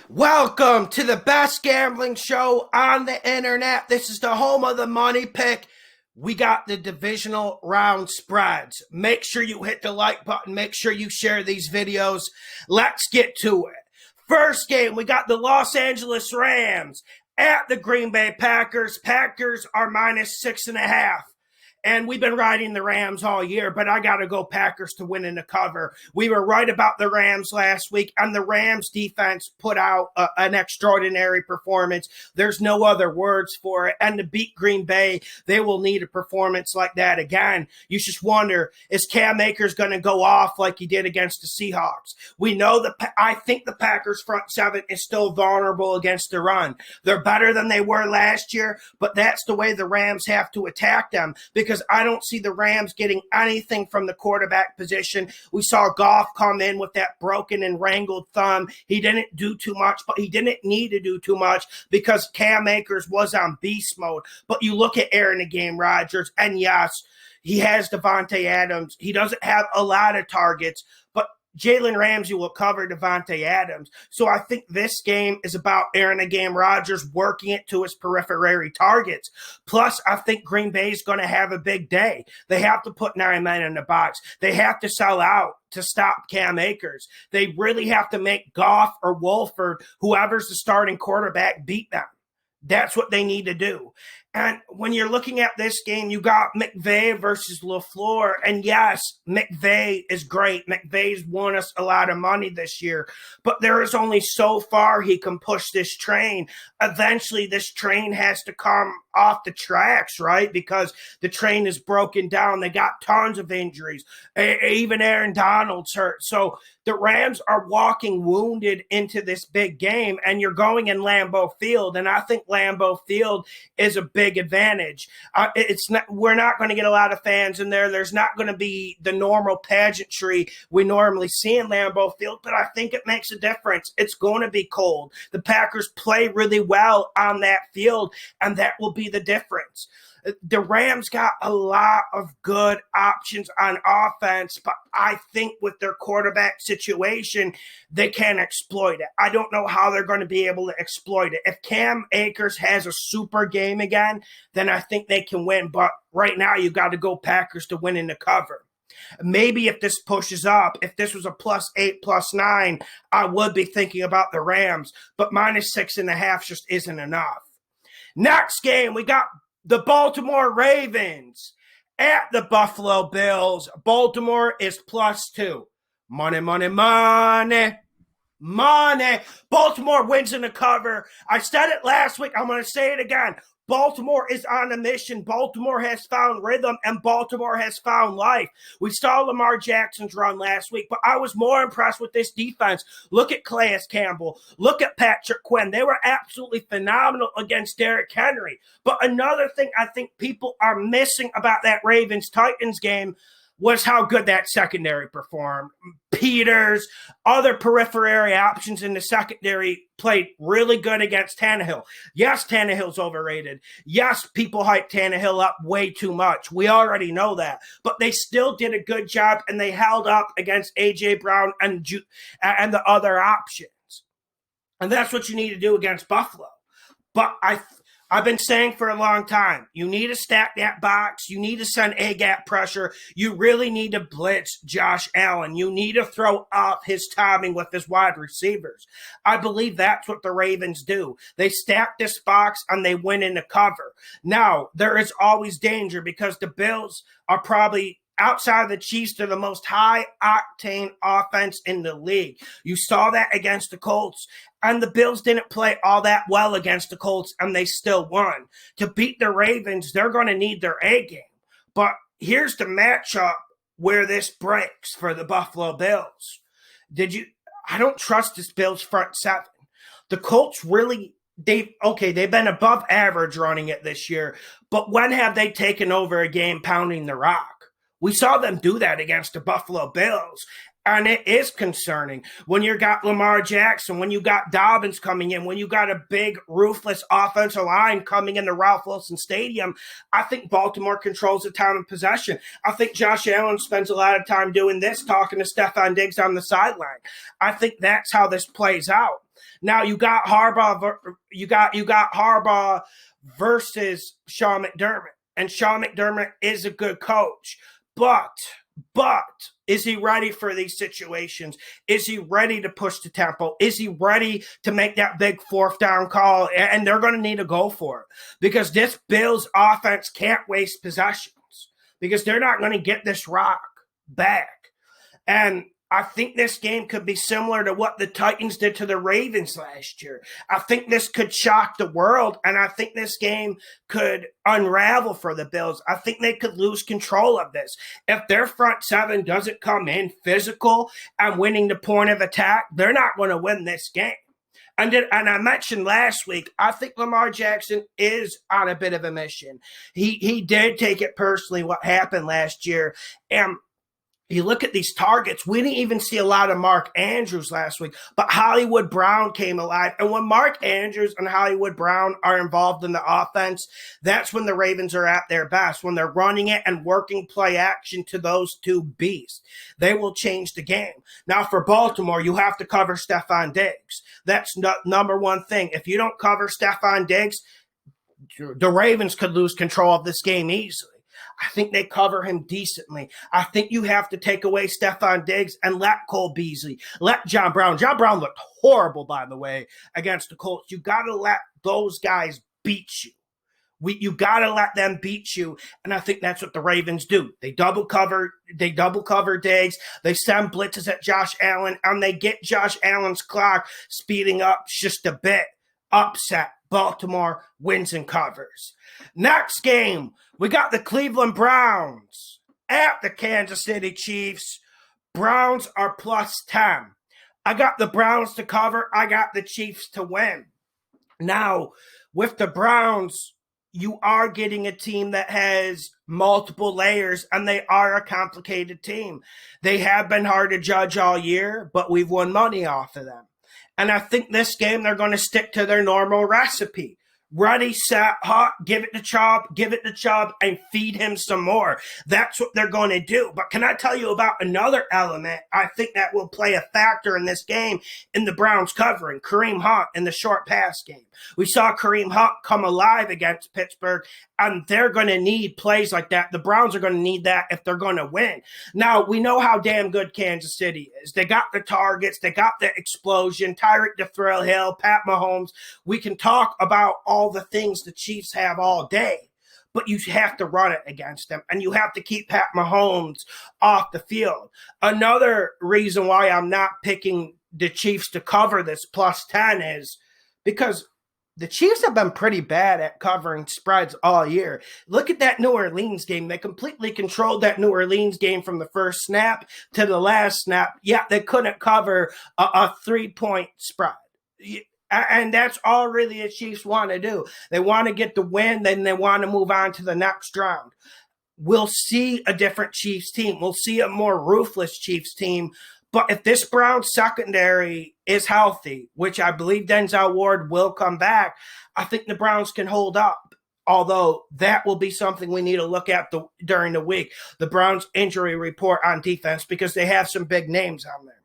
Welcome to the best gambling show on the internet. This is the home of the money pick. We got the divisional round spreads. Make sure you hit the like button. Make sure you share these videos. Let's get to it. First game, we got the Los Angeles Rams at the Green Bay Packers. Packers are -6.5. And we've been riding the Rams all year, but I got to go Packers to win in the cover. We were right about the Rams last week, and the Rams defense put out an extraordinary performance. There's no other words for it. And to beat Green Bay, they will need a performance like that again. You just wonder, is Cam Akers going to go off like he did against the Seahawks? We know that I think the Packers front seven is still vulnerable against the run. They're better than they were last year, but that's the way the Rams have to attack them because I don't see the Rams getting anything from the quarterback position. We saw Goff come in with that broken and wrangled thumb. He didn't do too much, but he didn't need to do too much because Cam Akers was on beast mode. But you look at Aaron Rodgers, and yes, he has Davante Adams. He doesn't have a lot of targets, but Jalen Ramsey will cover Davante Adams. So I think this game is about Aaron Rodgers working it to his periphery targets. Plus, I think Green Bay is going to have a big day. They have to put 9 men in the box. They have to sell out to stop Cam Akers. They really have to make Goff or Wolford, whoever's the starting quarterback, beat them. That's what they need to do. And when you're looking at this game, you got McVay versus LaFleur. And yes, McVay is great. McVay's won us a lot of money this year. But there is only so far he can push this train. Eventually, this train has to come off the tracks, right? Because the train is broken down. They got tons of injuries. Even Aaron Donald's hurt. So the Rams are walking wounded into this big game. And you're going in Lambeau Field. And I think Lambeau Field is a big advantage. We're not going to get a lot of fans in there. There's not going to be the normal pageantry we normally see in Lambeau Field, but I think it makes a difference. It's going to be cold. The Packers play really well on that field, and that will be the difference. The Rams got a lot of good options on offense, but I think with their quarterback situation, they can exploit it. I don't know how they're going to be able to exploit it. If Cam Akers has a super game again, then I think they can win. But right now, you got to go Packers to win in the cover. Maybe if this pushes up, if this was a +8, +9, I would be thinking about the Rams. But -6.5 just isn't enough. Next game, we got the Baltimore Ravens at the Buffalo Bills. Baltimore is +2. Money, money, money. Money. Baltimore wins in the cover. I said it last week. I'm going to say it again. Baltimore is on a mission. Baltimore has found rhythm, and Baltimore has found life. We saw Lamar Jackson's run last week, but I was more impressed with this defense. Look at Calais Campbell. Look at Patrick Quinn. They were absolutely phenomenal against Derrick Henry. But another thing I think people are missing about that Ravens-Titans game was how good that secondary performed. Peters, other periphery options in the secondary played really good against Tannehill. Yes, Tannehill's overrated. Yes, people hype Tannehill up way too much. We already know that. But they still did a good job, and they held up against A.J. Brown and the other options. And that's what you need to do against Buffalo. But I've been saying for a long time, you need to stack that box. You need to send A-gap pressure. You really need to blitz Josh Allen. You need to throw up his timing with his wide receivers. I believe that's what the Ravens do. They stack this box and they win in the cover. Now, there is always danger because the Bills are probably outside of the Chiefs, they're the most high-octane offense in the league. You saw that against the Colts, and the Bills didn't play all that well against the Colts, and they still won. To beat the Ravens, they're going to need their A game. But here's the matchup where this breaks for the Buffalo Bills. I don't trust this Bills front seven. The Colts really they've been above average running it this year, but when have they taken over a game pounding the rock? We saw them do that against the Buffalo Bills, And it is concerning when you got Lamar Jackson, when you got Dobbins coming in, when you got a big, ruthless offensive line coming into Ralph Wilson Stadium. I think Baltimore controls the time of possession. I think Josh Allen spends a lot of time doing this, talking to Stephon Diggs on the sideline. I think that's how this plays out. Now you got Harbaugh. You got Harbaugh versus Sean McDermott, and Sean McDermott is a good coach, but is he ready for these situations? Is he ready to push the tempo? Is he ready to make that big fourth down call? And they're going to need to go for it because this Bills offense can't waste possessions because they're not going to get this rock back. And I think this game could be similar to what the Titans did to the Ravens last year. I think this could shock the world, and I think this game could unravel for the Bills. I think they could lose control of this. If their front seven doesn't come in physical and winning the point of attack, they're not going to win this game. And I mentioned last week, I think Lamar Jackson is on a bit of a mission. He did take it personally what happened last year, and you look at these targets, we didn't even see a lot of Mark Andrews last week, but Hollywood Brown came alive. And when Mark Andrews and Hollywood Brown are involved in the offense, that's when the Ravens are at their best, when they're running it and working play action to those two beasts. They will change the game. Now, for Baltimore, you have to cover Stephon Diggs. That's number one thing. If you don't cover Stephon Diggs, the Ravens could lose control of this game easily. I think they cover him decently. I think you have to take away Stephon Diggs and let Cole Beasley, let John Brown. John Brown looked horrible, by the way, against the Colts. You got to let those guys beat you. You got to let them beat you, and I think that's what the Ravens do. They double cover Diggs. They send blitzes at Josh Allen, and they get Josh Allen's clock speeding up just a bit. Upset. Baltimore wins and covers. Next game, we got the Cleveland Browns at the Kansas City Chiefs. Browns are +10. I got the Browns to cover. I got the Chiefs to win. Now, with the Browns, you are getting a team that has multiple layers, and they are a complicated team. They have been hard to judge all year, but we've won money off of them. And I think this game they're going to stick to their normal recipe. Ready, set, hot, give it to Chubb, and feed him some more. That's what they're going to do. But can I tell you about another element I think that will play a factor in this game in the Browns covering? Kareem Hunt in the short pass game. We saw Kareem Hunt come alive against Pittsburgh, and they're going to need plays like that. The Browns are going to need that if they're going to win. Now, we know how damn good Kansas City is. They got the targets. They got the explosion. Tyreek the Thrill Hill, Pat Mahomes. We can talk about all the things the Chiefs have all day, but you have to run it against them, and you have to keep Pat Mahomes off the field. Another reason why I'm not picking the Chiefs to cover this +10 is because the Chiefs have been pretty bad at covering spreads all year. Look at that New Orleans game. They completely controlled that New Orleans game from the first snap to the last snap. Yeah, they couldn't cover a 3-point spread. And that's all really the Chiefs want to do. They want to get the win, then they want to move on to the next round. We'll see a different Chiefs team. We'll see a more ruthless Chiefs team. But if this Browns secondary is healthy, which I believe Denzel Ward will come back, I think the Browns can hold up. Although that will be something we need to look at during the week, the Browns injury report on defense, because they have some big names on there.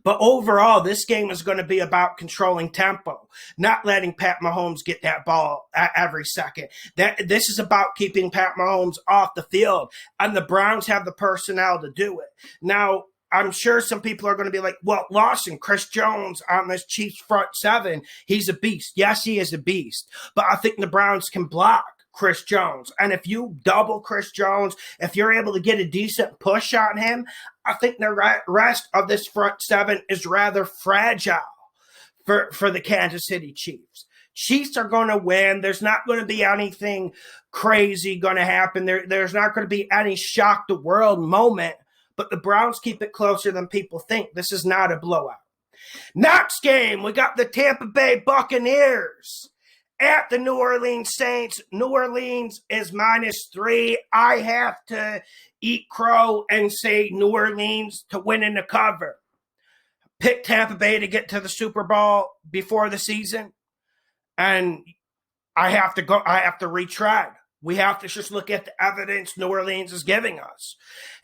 But overall, this game is going to be about controlling tempo, not letting Pat Mahomes get that ball every second. This is about keeping Pat Mahomes off the field, and the Browns have the personnel to do it. Now, I'm sure some people are going to be like, well, Lawson, Chris Jones on this Chiefs front seven, he's a beast. Yes, he is a beast. But I think the Browns can block Chris Jones. And if you double Chris Jones, if you're able to get a decent push on him, I think the rest of this front seven is rather fragile for the Kansas City Chiefs. Chiefs are going to win. There's not going to be anything crazy going to happen. There's not going to be any shock the world moment. But the Browns keep it closer than people think. This is not a blowout. Next game, we got the Tampa Bay Buccaneers at the New Orleans Saints. New Orleans is -3. I have to eat crow and say New Orleans to win in the cover. Pick Tampa Bay to get to the Super Bowl before the season, and I have to retread. We have to just look at the evidence New Orleans is giving us.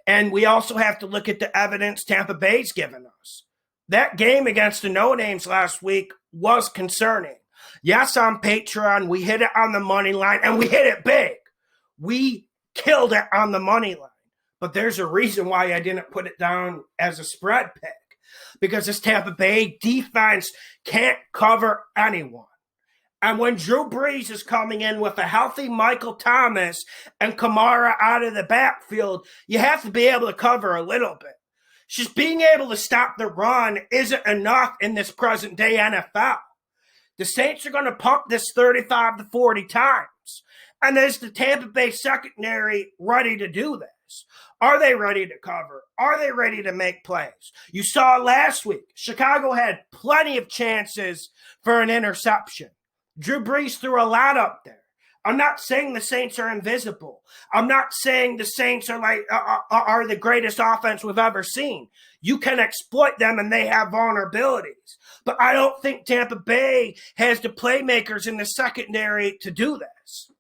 And we also have to look at the evidence Tampa Bay's given us. That game against the no-names last week was concerning. Yes, on Patreon, we hit it on the money line, and we hit it big. We killed it on the money line. But there's a reason why I didn't put it down as a spread pick. Because this Tampa Bay defense can't cover anyone. And when Drew Brees is coming in with a healthy Michael Thomas and Kamara out of the backfield, you have to be able to cover a little bit. Just being able to stop the run isn't enough in this present day NFL. The Saints are going to pump this 35 to 40 times. And is the Tampa Bay secondary ready to do this? Are they ready to cover? Are they ready to make plays? You saw last week, Chicago had plenty of chances for an interception. Drew Brees threw a lot up there. I'm not saying the Saints are invisible. I'm not saying the Saints are the greatest offense we've ever seen. You can exploit them and they have vulnerabilities. But I don't think Tampa Bay has the playmakers in the secondary to do this.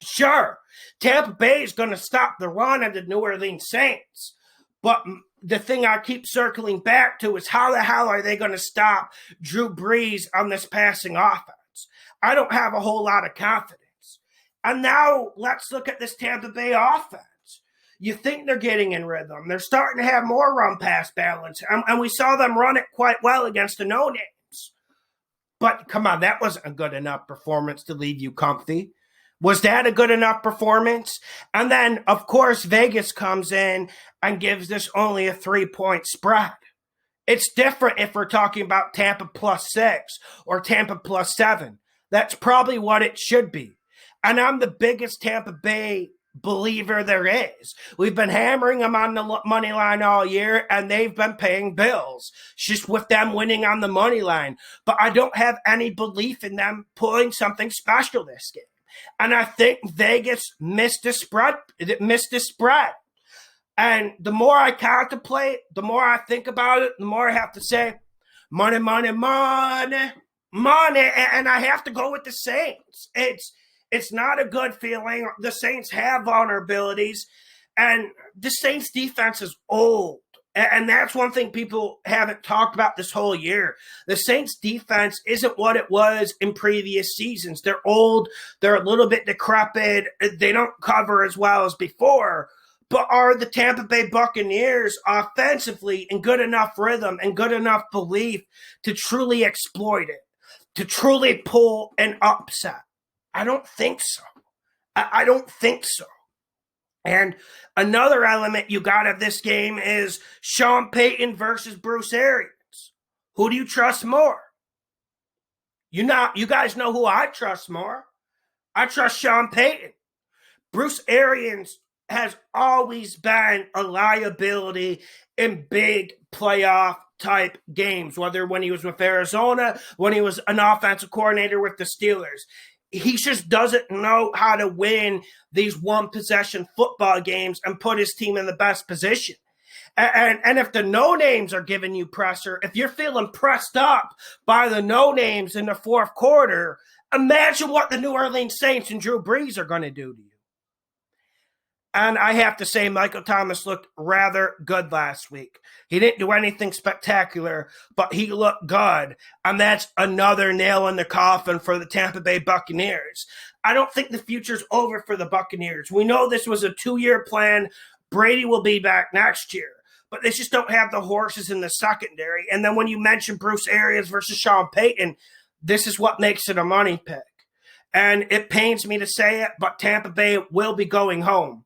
Sure, Tampa Bay is going to stop the run of the New Orleans Saints. But the thing I keep circling back to is how the hell are they going to stop Drew Brees on this passing offense? I don't have a whole lot of confidence. And now let's look at this Tampa Bay offense. You think they're getting in rhythm. They're starting to have more run-pass balance. And we saw them run it quite well against the no-names. But come on, that wasn't a good enough performance to leave you comfy. Was that a good enough performance? And then, of course, Vegas comes in and gives this only a 3-point spread. It's different if we're talking about Tampa +6 or Tampa +7. That's probably what it should be. And I'm the biggest Tampa Bay believer there is. We've been hammering them on the money line all year, and they've been paying bills, just with them winning on the money line. But I don't have any belief in them pulling something special this game. And I think Vegas missed the spread. And the more I contemplate, the more I think about it, the more I have to say, money, money, money, money. And I have to go with the Saints. It's not a good feeling. The Saints have vulnerabilities, and the Saints defense is old. And that's one thing people haven't talked about this whole year. The Saints defense isn't what it was in previous seasons. They're old. They're a little bit decrepit. They don't cover as well as before. But are the Tampa Bay Buccaneers offensively in good enough rhythm and good enough belief to truly exploit it, to truly pull an upset? I don't think so. I don't think so. And another element you got of this game is Sean Payton versus Bruce Arians. Who do you trust more? You guys know who I trust more. I trust Sean Payton. Bruce Arians has always been a liability in big playoff type games, whether when he was with Arizona, when he was an offensive coordinator with the Steelers. He just doesn't know how to win these one-possession football games and put his team in the best position. And if the no-names are giving you pressure, if you're feeling pressed up by the no-names in the fourth quarter, imagine what the New Orleans Saints and Drew Brees are going to do to you. And I have to say, Michael Thomas looked rather good last week. He didn't do anything spectacular, but he looked good. And that's another nail in the coffin for the Tampa Bay Buccaneers. I don't think the future's over for the Buccaneers. We know this was a 2-year plan. Brady will be back next year. But they just don't have the horses in the secondary. And then when you mention Bruce Arians versus Sean Payton, this is what makes it a money pick. And it pains me to say it, but Tampa Bay will be going home.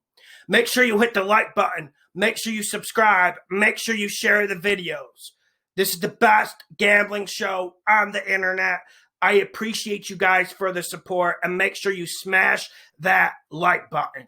Make sure you hit the like button. Make sure you subscribe. Make sure you share the videos. This is the best gambling show on the internet. I appreciate you guys for the support, and make sure you smash that like button.